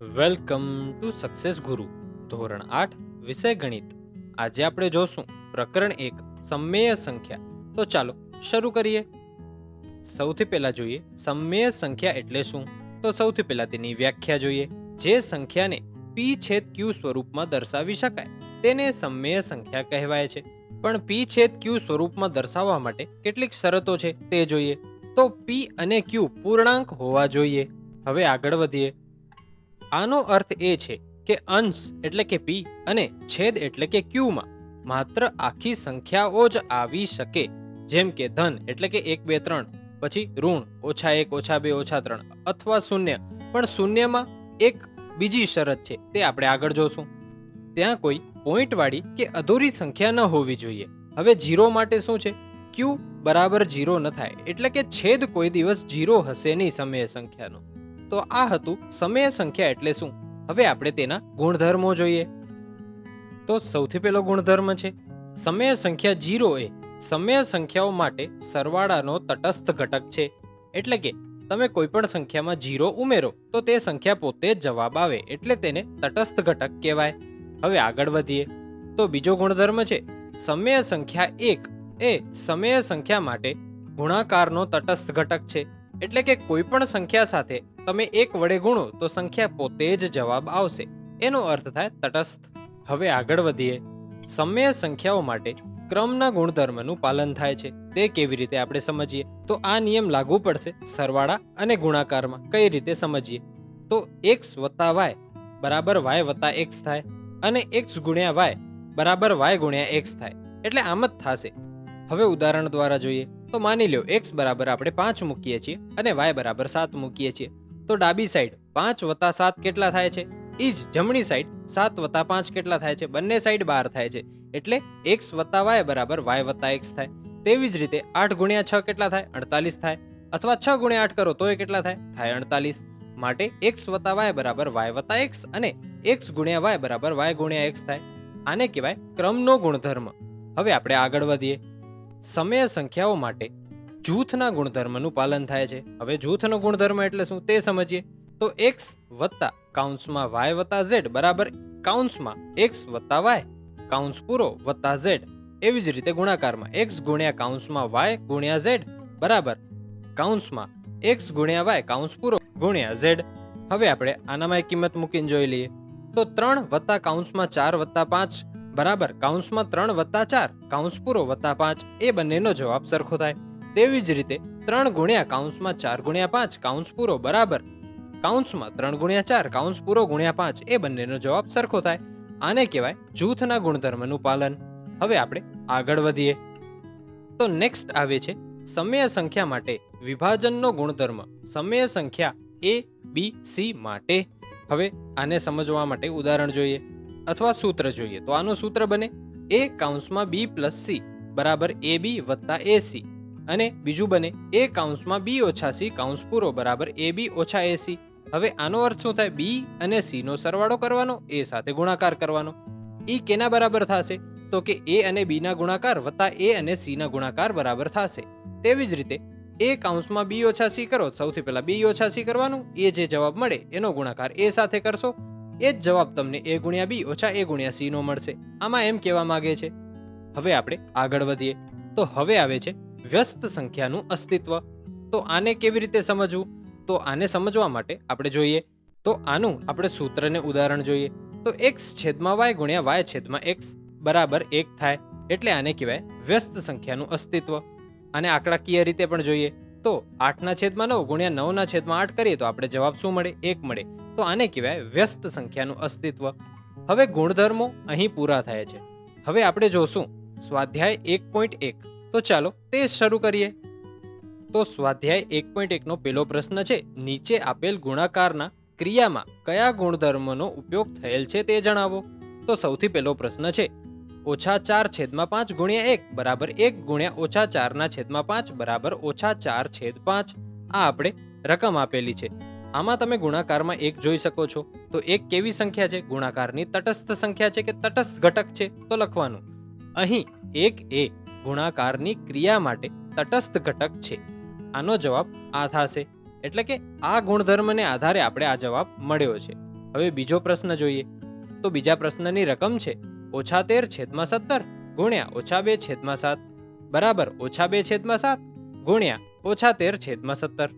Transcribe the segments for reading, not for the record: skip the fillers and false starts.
Welcome to success ગુરુ ધોરણ 8 વિષય ગણિત. આજે આપણે જોશું પ્રકરણ 1 સમમેય સંખ્યા. તો ચાલો શરૂ કરીએ. સૌથી પહેલા જોઈએ સમમેય સંખ્યા એટલે શું. તો સૌથી પહેલા તેની વ્યાખ્યા જોઈએ. જે સંખ્યાને p છેદ q સ્વરૂપમાં દર્શાવી શકાય તેને સમમેય સંખ્યા કહેવાય છે. પણ p છેદ q સ્વરૂપમાં દર્શાવવા માટે કેટલીક શરતો છે તે જોઈએ. તો p અને q પૂર્ણાંક હોવા જોઈએ. હવે આગળ વધીએ. આનો અર્થ એ છે કે અંશ એટલે કે p અને છેદ એટલે કે q માં માત્ર આખી સંખ્યાઓ જ આવી શકે. જેમ કે ધન એટલે કે 1 2 3, પછી ઋણ -1 -2 -3 અથવા શૂન્ય. પણ શૂન્યમાં એક બીજી શરત છે, તે આપણે આગળ જોશું. ત્યાં કોઈ પોઈન્ટ વાળી કે અધૂરી સંખ્યા ન હોવી જોઈએ. હવે 0 માટે શું છે? q બરાબર 0 ન થાય એટલે કે છેદ કોઈ દિવસ 0 હશે નહીં સમય સંખ્યાનો. તો આ હતું સમય સંખ્યા એટલે શું. હવે આપણે તેના ગુણધર્મો જોઈએ. તો સૌથી પહેલો ગુણધર્મ છે સમય સંખ્યા 0 એ સમય સંખ્યાઓ માટે સરવાળાનો તટસ્થ ઘટક છે. એટલે કે તમે કોઈ પણ સંખ્યામાં 0 ઉમેરો તો તે સંખ્યા પોતે જ જવાબ આવે, એટલે તેને તટસ્થ ઘટક કહેવાય. હવે આગળ વધીએ. તો બીજો ગુણધર્મ છે સમય સંખ્યા 1 એ સમય સંખ્યા માટે ગુણાકારનો તટસ્થ ઘટક છે. એટલે કે કોઈ પણ સંખ્યા સાથે તમે 1 વડે ગુણો તો સંખ્યા પોતે જ જવાબ આવશે. એનો અર્થ થાય તટસ્થ. હવે આગળ વધીએ. સમય સંખ્યાઓ માટે ક્રમના ગુણધર્મનું પાલન થાય છે. તે કેવી રીતે આપણે સમજીએ. તો આ નિયમ લાગુ પડશે સરવાળા અને ગુણાકારમાં. કઈ રીતે સમજીએ. તો x + y બરાબર y + x થાય અને x × y બરાબર y × x થાય. એટલે આમ જ થશે. હવે ઉદાહરણ દ્વારા જોઈએ. તો માની લો x બરાબર આપણે 5 મૂકીએ છીએ અને y બરાબર 7 મૂકીએ છીએ. તો ડાબી સાઈડ 5 + 7 કેટલા થાય છે? ઈ જ જમણી સાઈડ 7 + 5 કેટલા થાય છે? બંને સાઈડ 12 થાય છે. એટલે x + y બરાબર y + x થાય. તેવી જ રીતે 8 × 6 કેટલા થાય? 48 થાય. અથવા 6 × 8 કરો તો એ કેટલા થાય? થાય 48. માટે x + y બરાબર y + x અને x × y બરાબર y × x થાય. આને કહેવાય ક્રમનો ગુણધર્મ. હવે આપણે આગળ વધીએ. સમય સંખ્યાઓ માટે જૂથના ગુણધર્મનું પાલન થાય છે. હવે જૂથનો ગુણધર્મ એટલે શું તે સમજીએ. તો x + y + z બરાબર x + y કૌંસ પૂરો + z. એવી જ રીતે ગુણાકારમાં x × y × z બરાબર x × y કૌંસ પૂરો × z. હવે આપણે આનામાં એક કિંમત મૂકીને જોઈ લઈએ. તો 3 + 4 + 5 બરાબર 3 + 4 કૌંસ પૂરો +5. એ બંનેનો જવાબ સરખો થાય. તેવી જ રીતે 3 × 4 × 5 કૌંસ પૂરો બરાબર 3 × 4 કૌંસ પૂરો × 5. એ બંનેનો જવાબ સરખો થાય. આને કહેવાય જૂથના ગુણધર્મનું પાલન. હવે આપણે આગળ વધીએ. તો નેક્સ્ટ આવે છે સમય સંખ્યા માટે વિભાજનનો ગુણધર્મ. સમય સંખ્યા a b c માટે. હવે આને સમજવા માટે ઉદાહરણ જોઈએ અથવા સૂત્ર જોઈએ. તો આનું સૂત્ર બને a b + c બરાબર ab + ac અને બીજું બને a b - c કૌંસ પૂરો બરાબર ab - ac. હવે આનો અર્થ શું થાય? b અને c નો સરવાળો કરવાનો, a સાથે ગુણાકાર કરવાનો. ઈ કેના બરાબર થશે? તો કે a અને b ના ગુણાકાર વત્તા a અને c ના ગુણાકાર બરાબર થશે. તેવી જ રીતે a b - c કરો. સૌથી પહેલા b - c કરવાનું. એ જે જવાબ મળે એનો ગુણાકાર a સાથે કરશો. એ જ જવાબ તમને a × b - a × c નો મળશે. આમાં એમ કહેવા માંગે છે. હવે આપણે આગળ વધીએ. તો હવે આવે છે વ્યસ્ત સંખ્યાનું અસ્તિત્વ. તો આને કેવી રીતે સમજવું? તો આને સમજવા માટે આપણે જોઈએ. તો આનું આપણે સૂત્રને ઉદાહરણ જોઈએ. તો x / y × y x બરાબર 1 થાય. એટલે આને કહેવાય વ્યસ્ત સંખ્યાનું અસ્તિત્વ. આને આંકડાકીય રીતે પણ જોઈએ. તો 8/9 × 9/8 કરીએ તો આપણે જવાબ શું મળે? 1 મળે. તો આને કહેવાય વ્યસ્ત સંખ્યાનું અસ્તિત્વ. હવે ગુણધર્મો અહીં પૂરા થાય છે. હવે આપણે જોશું સ્વાધ્યાય 1.1. તો ચાલો તે શરૂ કરીએ. તો સ્વાધ્યાય 1.1 નો પહેલો પ્રશ્ન છે નીચે આપેલ ગુણાકારના ક્રિયામાં કયા ગુણધર્મનો ઉપયોગ થયેલ છે તે જણાવો. તો સૌથી પહેલો પ્રશ્ન છે -4/5 × 1 બરાબર 1 × -4/5 બરાબર -4/5. આ આપણે રકમ આપેલી છે. આમાં તમે ગુણાકારમાં 1 જોઈ શકો છો. તો 1 કેવી સંખ્યા છે? ગુણાકારની તટસ્થ સંખ્યા છે કે તટસ્થ ઘટક છે? તો લખવાનું અહીં 1 એ ગુણાકારની ક્રિયા માટે તટસ્થ ઘટક છે. આનો જવાબ આ થશે. એટલે કે આ ગુણધર્મને આધારે આપણે આ જવાબ મળ્યો છે. હવે બીજો પ્રશ્ન જોઈએ. તો બીજા પ્રશ્નની રકમ છે -13/17 ગુણ્યા -2/7 બરાબર -2/7 ગુણ્યા -13/17.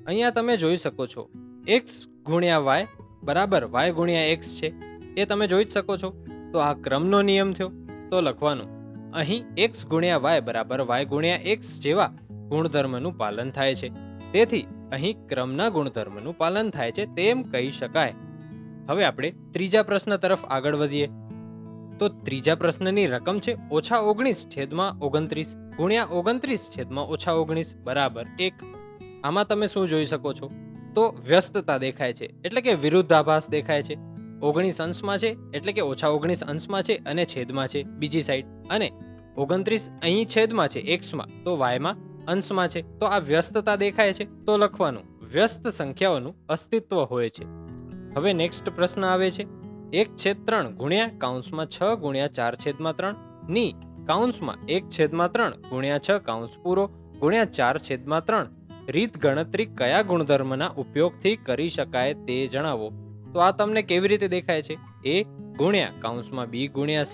અહીંયા તમે જોઈ શકો છો x ગુણ્યા y બરાબર y ગુણ્યા x છે, એ તમે જોઈ જ શકો છો. તો આ ક્રમનો નિયમ થયો. તો લખવાનું અહીં x ગુણ્યા y બરાબર y ગુણ્યા x જેવા ગુણધર્મનું પાલન થાય છે. તેથી અહીં ક્રમના ગુણધર્મનું પાલન થાય છે તેમ કહી શકાય. હવે આપણે ત્રીજા પ્રશ્ન તરફ આગળ વધીએ. તો ત્રીજા પ્રશ્નની રકમ છે -19/29 ગુણ્યા -29/19 બરાબર 1. આમાં તમે શું જોઈ શકો છો? તો વ્યસ્તતા દેખાય છે, એટલે કે વિરુદ્ધાભાસ દેખાય છે. 19 અંશમાં છે એટલે કે -19 અંશમાં છે અને છેદમાં છે બીજી સાઈડ, અને 29 અહીં છેદમાં છે xમાં, તો yમાં અંશમાં છે. તો આ વ્યસ્તતા દેખાય છે. તો લખવાનું વ્યસ્ત સંખ્યાઓનું અસ્તિત્વ હોય છે. હવે નેક્સ્ટ પ્રશ્ન આવે છે 1/3 ગુણ્યા (6 ગુણ્યા 4/3 ની (1/3 ગુણ્યા 6 કૌંસ પૂરો ગુણ્યા 4/3 રીત ગણતરી કયા ગુણધર્મના ઉપયોગથી કરી શકાય તે જણાવો. તો આ તમને કેવી રીતે દેખાય છે? a ગુણ્યા (b ગુણ્યા c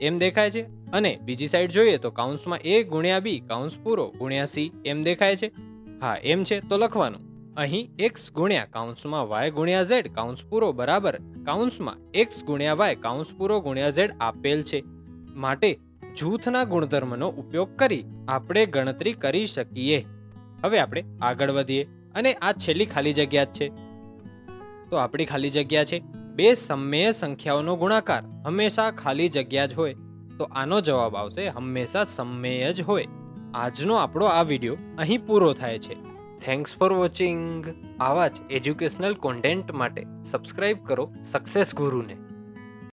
એમ દેખાય છે, અને બીજી સાઈડ જોઈએ તો a ગુણ્યા b કૌંસ પૂરો ગુણ્યા c એમ દેખાય છે. હા, એમ છે. તો લખવાનું અહીં x ગુણ્યા y ગુણ્યા z કૌંસ પૂરો બરાબર x ગુણ્યા y કૌંસ પૂરો ગુણ્યા z આપેલ છે. માટે જૂથના ગુણધર્મનો ઉપયોગ કરી આપણે ગણતરી કરી શકીએ. હવે આપણે આગળ વધીએ, અને આ છેલ્લી ખાલી જગ્યા જ છે. તો આપણી ખાલી જગ્યા છે બે સમમેય સંખ્યાઓનો ગુણાકાર હંમેશા ખાલી જગ્યા જ હોય. તો આનો જવાબ આવશે હંમેશા સમમેય જ હોય. આજનો આપણો આ વિડીયો અહીં પૂરો થાય છે. Thanks for watching. આવા જ એજ્યુકેશનલ કોન્ટેન્ટ માટે સબસ્ક્રાઇબ કરો સક્સેસ ગુરુને.